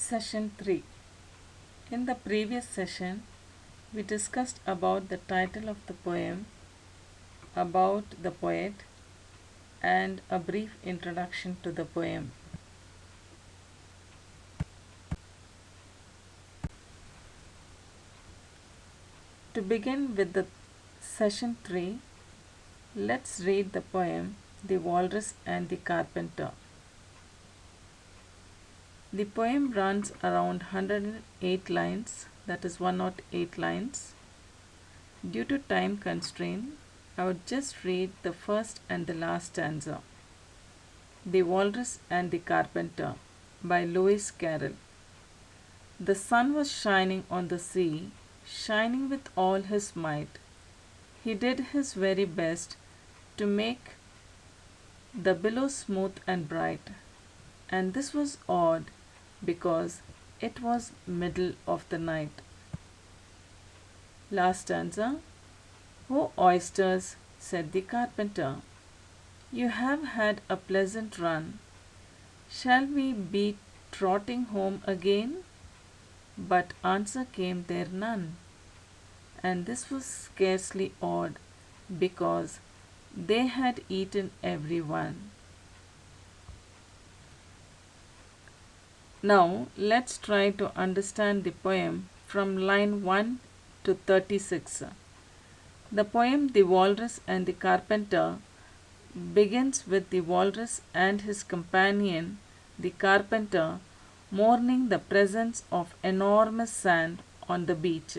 Session 3. In the previous session, we discussed about the title of the poem, about the poet, and a brief introduction to the poem. To begin with the session 3, let's read the poem The Walrus and the Carpenter. The poem runs around 108 lines, that is 108 lines. Due to time constraint, I would just read the first and the last stanza. The Walrus and the Carpenter by Lewis Carroll. The sun was shining on the sea, shining with all his might. He did his very best to make the billows smooth and bright. And this was odd because it was middle of the night. Last stanza. "Oh, oysters," said the carpenter, "you have had a pleasant run. Shall we be trotting home again?" But answer came there none. And this was scarcely odd, because they had eaten every one. Now let's try to understand the poem from line 1 to 36. The poem The Walrus and the Carpenter begins with the walrus and his companion, the carpenter, mourning the presence of enormous sand on the beach.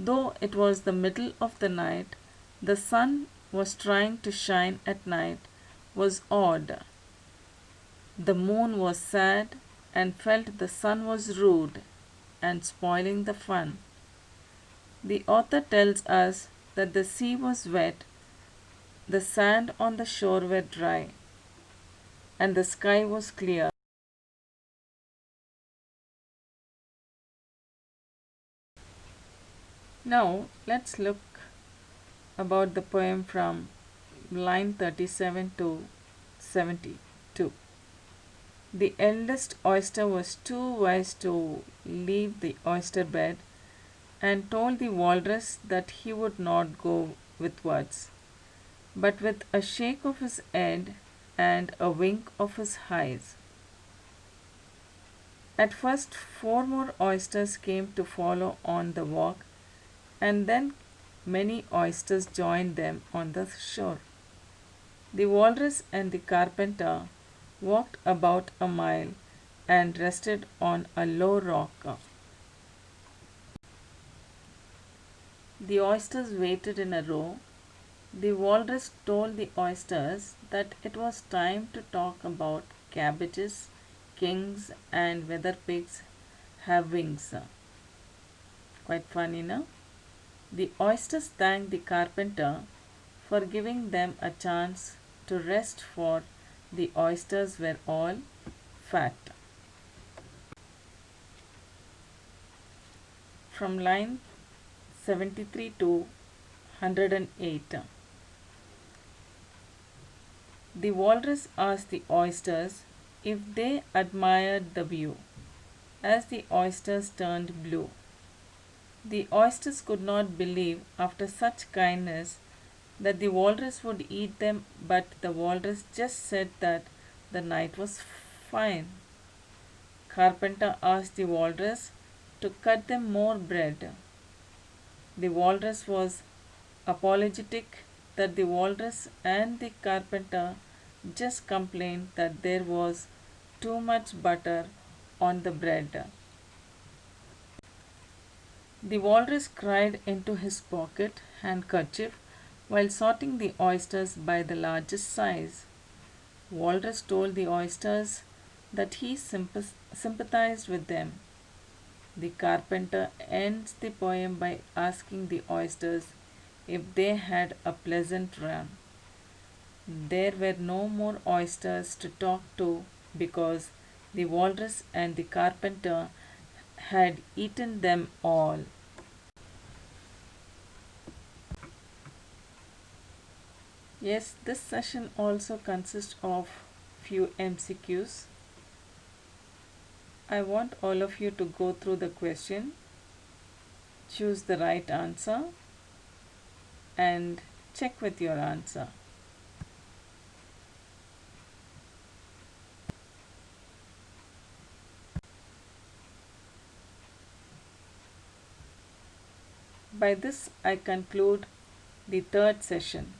Though it was the middle of the night, the sun was trying to shine at night was odd. The moon was sad and felt the sun was rude and spoiling the fun. The author tells us that the sea was wet, the sand on the shore were dry, and the sky was clear. Now let's look about the poem from line 37 to 72. The eldest oyster was too wise to leave the oyster bed and told the walrus that he would not go with words, but with a shake of his head and a wink of his eyes. At first, 4 more oysters came to follow on the walk, and then many oysters joined them on the shore. The walrus and the carpenter walked about a mile and rested on a low rock. The oysters waited in a row. The walrus told the oysters that it was time to talk about cabbages, kings, and whether pigs have wings. Quite funny, no? The oysters thanked the carpenter for giving them a chance to rest, for the oysters were all fat. From line 73 to 108. The walrus asked the oysters if they admired the view, as the oysters turned blue. The oysters could not believe, after such kindness, that the walrus would eat them, but the walrus just said that the night was fine. Carpenter asked the walrus to cut them more bread. The walrus was apologetic that the walrus and the carpenter just complained that there was too much butter on the bread. The walrus cried into his pocket handkerchief while sorting the oysters by the largest size. Walrus told the oysters that he sympathized with them. The carpenter ends the poem by asking the oysters if they had a pleasant run. There were no more oysters to talk to because the walrus and the carpenter had eaten them all. Yes, this session also consists of few MCQs. I want all of you to go through the question, choose the right answer, and check with your answer. By this, I conclude the third session.